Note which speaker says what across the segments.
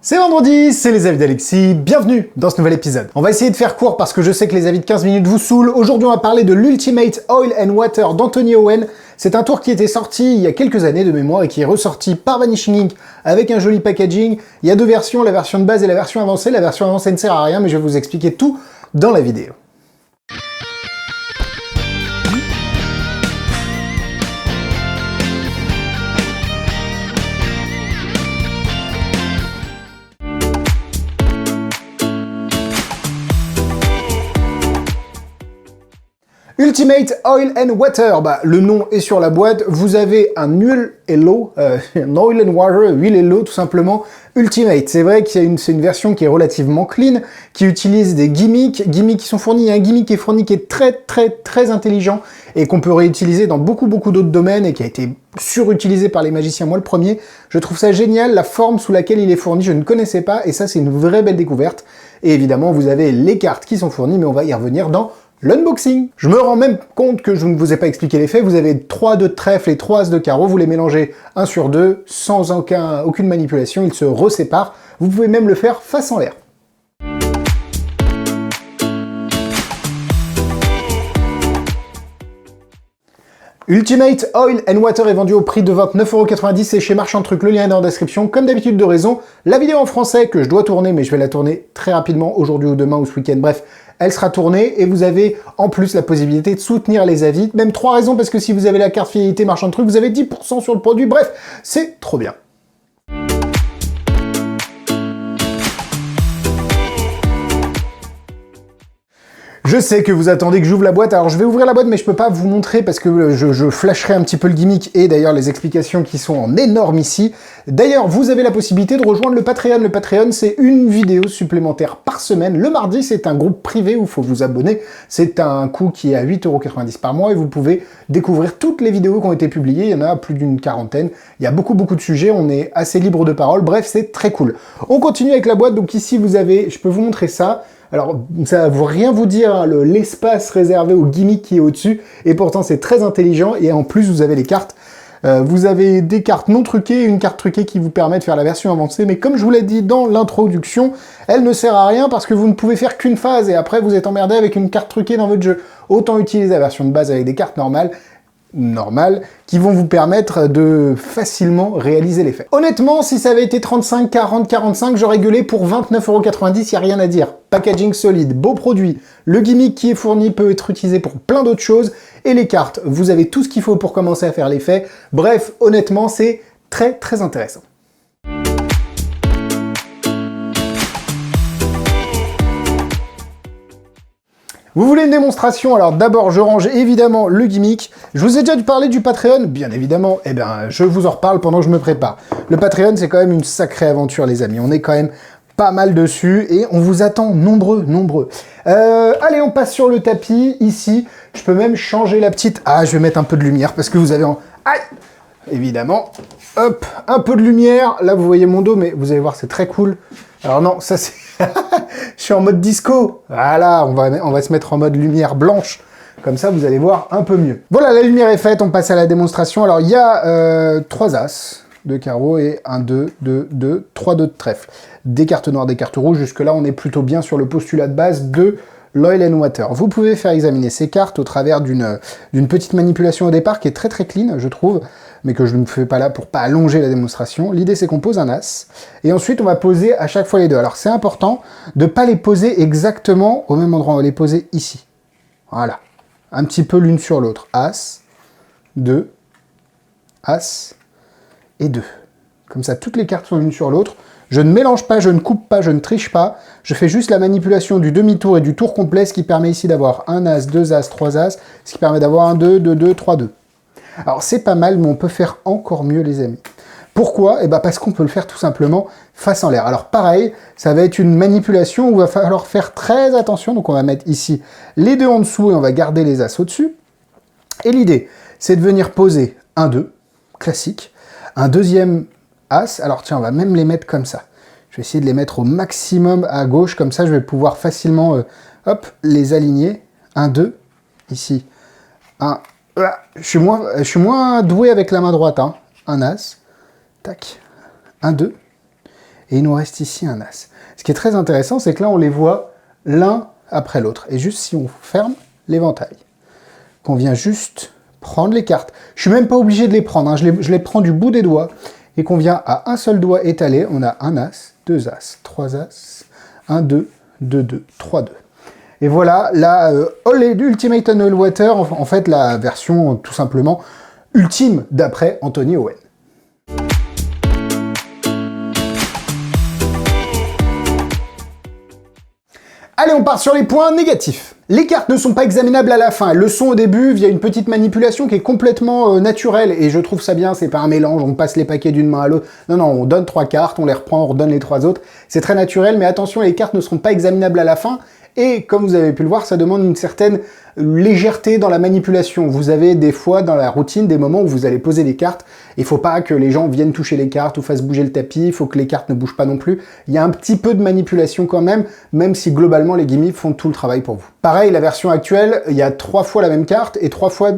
Speaker 1: C'est vendredi, c'est les avis d'Alexis, bienvenue dans ce nouvel épisode. On va essayer de faire court parce que je sais que les avis de 15 minutes vous saoulent. Aujourd'hui on va parler de l'Ultimate Oil and Water d'Anthony Owen. C'est un tour qui était sorti il y a quelques années de mémoire et qui est ressorti par Vanishing Ink avec un joli packaging. Il y a deux versions, la version de base et la version avancée. La version avancée ne sert à rien mais je vais vous expliquer tout dans la vidéo. Ultimate Oil and Water, le nom est sur la boîte, vous avez un huile et l'eau, un oil and water, huile et l'eau tout simplement, Ultimate. C'est vrai que c'est une version qui est relativement clean, qui utilise des gimmicks qui sont fournis, il y a un gimmick qui est fourni qui est très intelligent et qu'on peut réutiliser dans beaucoup d'autres domaines et qui a été surutilisé par les magiciens, moi le premier. Je trouve ça génial, la forme sous laquelle il est fourni, je ne connaissais pas et ça c'est une vraie belle découverte. Et évidemment vous avez les cartes qui sont fournies, mais on va y revenir dans l'unboxing. Je me rends même compte que je ne vous ai pas expliqué l'effet. Vous avez 3 de trèfle et 3 as de carreau. Vous les mélangez 1 sur 2 sans aucune manipulation. Ils se reséparent. Vous pouvez même le faire face en l'air. Ultimate Oil and Water est vendu au prix de 29,90 € et chez Marchand Truc, le lien est dans la description. Comme d'habitude de raison, la vidéo en français que je dois tourner, mais je vais la tourner très rapidement aujourd'hui ou demain ou ce week-end, bref, elle sera tournée et vous avez en plus la possibilité de soutenir les avis. Même 3 raisons, parce que si vous avez la carte fidélité Marchand Truc, vous avez 10% sur le produit, bref, c'est trop bien. Je sais que vous attendez que j'ouvre la boîte, alors je vais ouvrir la boîte mais je peux pas vous montrer parce que je flasherai un petit peu le gimmick et d'ailleurs les explications qui sont en énorme ici. D'ailleurs, vous avez la possibilité de rejoindre le Patreon. Le Patreon, c'est une vidéo supplémentaire par semaine. Le mardi, c'est un groupe privé où il faut vous abonner. C'est un coût qui est à 8,90 € par mois et vous pouvez découvrir toutes les vidéos qui ont été publiées. Il y en a plus d'une quarantaine. Il y a beaucoup de sujets, on est assez libre de parole. Bref, c'est très cool. On continue avec la boîte. Donc ici, vous avez, je peux vous montrer ça. Alors, ça va rien vous dire, hein, l'espace réservé au gimmick qui est au-dessus, et pourtant c'est très intelligent, et en plus vous avez les cartes. Vous avez des cartes non truquées, une carte truquée qui vous permet de faire la version avancée, mais comme je vous l'ai dit dans l'introduction, elle ne sert à rien parce que vous ne pouvez faire qu'une phase, et après vous êtes emmerdé avec une carte truquée dans votre jeu. Autant utiliser la version de base avec des cartes normales, qui vont vous permettre de facilement réaliser l'effet. Honnêtement, si ça avait été 35, 40, 45, j'aurais gueulé pour 29,90 €, il n'y a rien à dire. Packaging solide, beau produit, le gimmick qui est fourni peut être utilisé pour plein d'autres choses, et les cartes, vous avez tout ce qu'il faut pour commencer à faire l'effet. Bref, honnêtement, c'est très intéressant. Vous voulez une démonstration? Alors d'abord, je range évidemment le gimmick. Je vous ai déjà parlé du Patreon, bien évidemment. Eh bien, je vous en reparle pendant que je me prépare. Le Patreon, c'est quand même une sacrée aventure, les amis. On est quand même pas mal dessus et on vous attend nombreux. Allez, on passe sur le tapis, ici. Je peux même changer la petite... Ah, je vais mettre un peu de lumière parce que vous avez... Aïe! Évidemment. Hop, un peu de lumière. Là, vous voyez mon dos, mais vous allez voir, c'est très cool. Alors non, ça c'est... Je suis en mode disco. Voilà, on va se mettre en mode lumière blanche. Comme ça, vous allez voir un peu mieux. Voilà, la lumière est faite, on passe à la démonstration. Alors, il y a 3 as de carreau et 1, 2, 2, 2, 3 2 de trèfle. Des cartes noires, des cartes rouges. Jusque-là, on est plutôt bien sur le postulat de base de l'Oil and Water. Vous pouvez faire examiner ces cartes au travers d'une petite manipulation au départ qui est très clean, je trouve, mais que je ne fais pas là pour pas allonger la démonstration. L'idée, c'est qu'on pose un as, et ensuite, on va poser à chaque fois les deux. Alors, c'est important de ne pas les poser exactement au même endroit. On va les poser ici. Voilà. Un petit peu l'une sur l'autre. As, 2, As et 2. Comme ça, toutes les cartes sont l'une sur l'autre. Je ne mélange pas, je ne coupe pas, je ne triche pas. Je fais juste la manipulation du demi-tour et du tour complet, ce qui permet ici d'avoir un as, 2 as, 3 as, ce qui permet d'avoir un 2, 2, 2, 3, 2. Alors c'est pas mal, mais on peut faire encore mieux, les amis. Pourquoi? Eh bien parce qu'on peut le faire tout simplement face en l'air. Alors pareil, ça va être une manipulation où il va falloir faire très attention. Donc on va mettre ici les deux en dessous et on va garder les as au-dessus. Et l'idée, c'est de venir poser un 2, classique, un deuxième as. Alors tiens, on va même les mettre comme ça. Je vais essayer de les mettre au maximum à gauche, comme ça je vais pouvoir facilement les aligner. Un 2, ici, un... Je suis moins doué avec la main droite, hein. Un as, tac, un 2. Et il nous reste ici un As. Ce qui est très intéressant, c'est que là, on les voit l'un après l'autre. Et juste si on ferme l'éventail, qu'on vient juste prendre les cartes. Je suis même pas obligé de les prendre, hein. Je les prends du bout des doigts, et qu'on vient à un seul doigt étalé, on a un As, 2 As, 3 As, 1, 2, 2, 2, 3, 2. Et voilà, la Ultimate on Oil Water, en fait la version tout simplement ultime d'après Anthony Owen. Allez, on part sur les points négatifs. Les cartes ne sont pas examinables à la fin, elles le sont au début via une petite manipulation qui est complètement naturelle, et je trouve ça bien, c'est pas un mélange, on passe les paquets d'une main à l'autre. Non, non, on donne 3 cartes, on les reprend, on redonne les 3 autres. C'est très naturel, mais attention, les cartes ne seront pas examinables à la fin, et comme vous avez pu le voir, ça demande une certaine légèreté dans la manipulation. Vous avez des fois dans la routine des moments où vous allez poser des cartes. Il faut pas que les gens viennent toucher les cartes ou fassent bouger le tapis. Il faut que les cartes ne bougent pas non plus. Il y a un petit peu de manipulation quand même si globalement les gimmicks font tout le travail pour vous. Pareil, la version actuelle, il y a 3 fois la même carte et 3 fois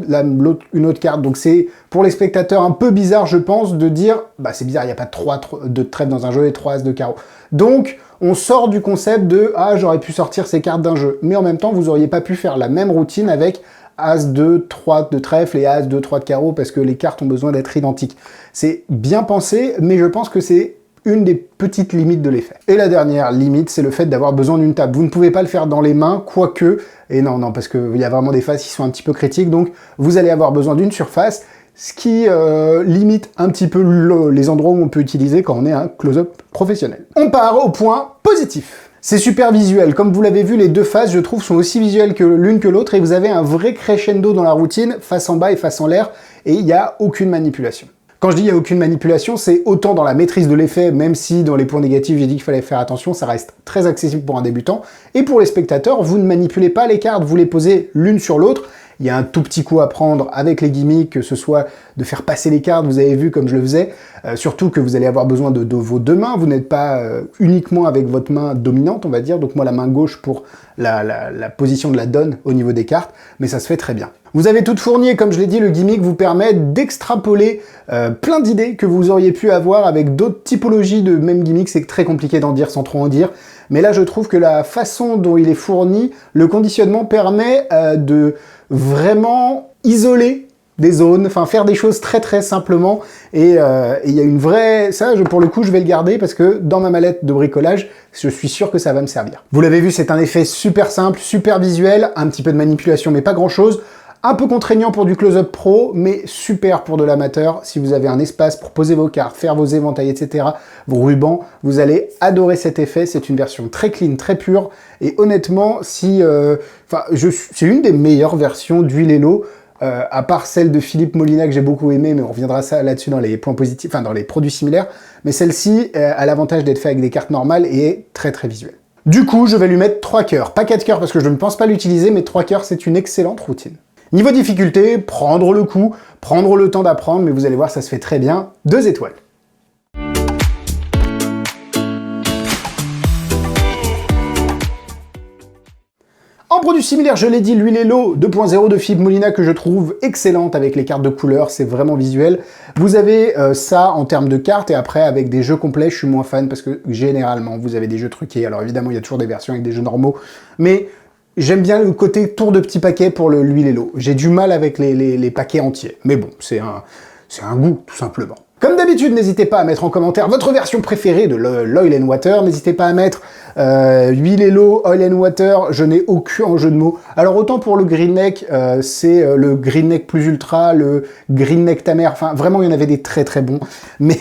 Speaker 1: une autre carte. Donc c'est pour les spectateurs un peu bizarre, je pense, de dire bah c'est bizarre, il n'y a pas 3 de trèfle dans un jeu et 3 As de carreau. Donc on sort du concept de « Ah, j'aurais pu sortir ces cartes d'un jeu ». Mais en même temps, vous auriez pas pu faire la même routine avec As 2, 3 de trèfle et As 2, 3 de carreau parce que les cartes ont besoin d'être identiques. C'est bien pensé, mais je pense que c'est une des petites limites de l'effet. Et la dernière limite, c'est le fait d'avoir besoin d'une table. Vous ne pouvez pas le faire dans les mains, quoique, et non, parce qu'il y a vraiment des phases qui sont un petit peu critiques, donc vous allez avoir besoin d'une surface, ce qui limite un petit peu les endroits où on peut utiliser quand on est un close-up professionnel. On part au point positif. C'est super visuel. Comme vous l'avez vu, les deux faces, je trouve, sont aussi visuelles que l'une que l'autre, et vous avez un vrai crescendo dans la routine, face en bas et face en l'air, et il n'y a aucune manipulation. Quand je dis il n'y a aucune manipulation, c'est autant dans la maîtrise de l'effet, même si dans les points négatifs j'ai dit qu'il fallait faire attention, ça reste très accessible pour un débutant. Et pour les spectateurs, vous ne manipulez pas les cartes, vous les posez l'une sur l'autre. Il y a un tout petit coup à prendre avec les gimmicks, que ce soit de faire passer les cartes, vous avez vu comme je le faisais, surtout que vous allez avoir besoin de vos deux mains, vous n'êtes pas uniquement avec votre main dominante, on va dire, donc moi la main gauche pour la position de la donne au niveau des cartes, mais ça se fait très bien. Vous avez tout fourni, et comme je l'ai dit, le gimmick vous permet d'extrapoler plein d'idées que vous auriez pu avoir avec d'autres typologies de même gimmick, c'est très compliqué d'en dire sans trop en dire, mais là je trouve que la façon dont il est fourni, le conditionnement permet de vraiment isoler des zones, enfin faire des choses très très simplement, et il y a une vraie... Ça, pour le coup, je vais le garder parce que dans ma mallette de bricolage, je suis sûr que ça va me servir. Vous l'avez vu, c'est un effet super simple, super visuel, un petit peu de manipulation, mais pas grand-chose. Un peu contraignant pour du close-up pro, mais super pour de l'amateur. Si vous avez un espace pour poser vos cartes, faire vos éventails, etc., vos rubans, vous allez adorer cet effet. C'est une version très clean, très pure. Et honnêtement, c'est une des meilleures versions d'Huile Hello, à part celle de Philippe Molina que j'ai beaucoup aimé, mais on reviendra là-dessus dans les points positifs, enfin dans les produits similaires. Mais celle-ci a l'avantage d'être faite avec des cartes normales et est très très visuelle. Du coup, je vais lui mettre 3 cœurs. Pas 4 cœurs parce que je ne pense pas l'utiliser, mais 3 cœurs, c'est une excellente routine. Niveau difficulté, prendre le coup, prendre le temps d'apprendre, mais vous allez voir, ça se fait très bien. 2 étoiles. En produit similaire, je l'ai dit, l'Huile Hello 2.0 de Philippe Molina que je trouve excellente avec les cartes de couleur, c'est vraiment visuel. Vous avez ça en termes de cartes, et après avec des jeux complets, je suis moins fan parce que généralement vous avez des jeux truqués. Alors évidemment, il y a toujours des versions avec des jeux normaux, mais j'aime bien le côté tour de petits paquets pour l'Huile Hello. J'ai du mal avec les paquets entiers, mais bon, c'est un goût tout simplement. Comme d'habitude, n'hésitez pas à mettre en commentaire votre version préférée de l'Oil and Water. N'hésitez pas à mettre Huile Hello, Oil and Water, je n'ai aucun jeu de mots. Alors autant pour le Green Neck, c'est le Green Neck plus ultra, le Green Neck ta mère, enfin vraiment il y en avait des très très bons, mais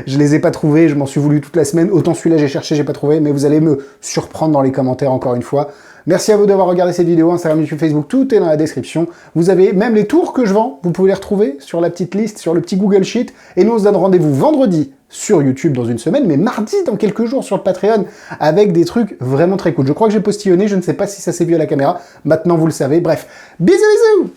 Speaker 1: je les ai pas trouvés, je m'en suis voulu toute la semaine. Autant celui-là j'ai cherché, j'ai pas trouvé, mais vous allez me surprendre dans les commentaires encore une fois. Merci à vous d'avoir regardé cette vidéo, Instagram, YouTube, Facebook, tout est dans la description. Vous avez même les tours que je vends, vous pouvez les retrouver sur la petite liste, sur le petit Google Sheet. Et nous, on se donne rendez-vous vendredi sur YouTube dans une semaine, mais mardi dans quelques jours sur le Patreon, avec des trucs vraiment très cool. Je crois que j'ai postillonné, je ne sais pas si ça s'est vu à la caméra, maintenant vous le savez. Bref, bisous bisous!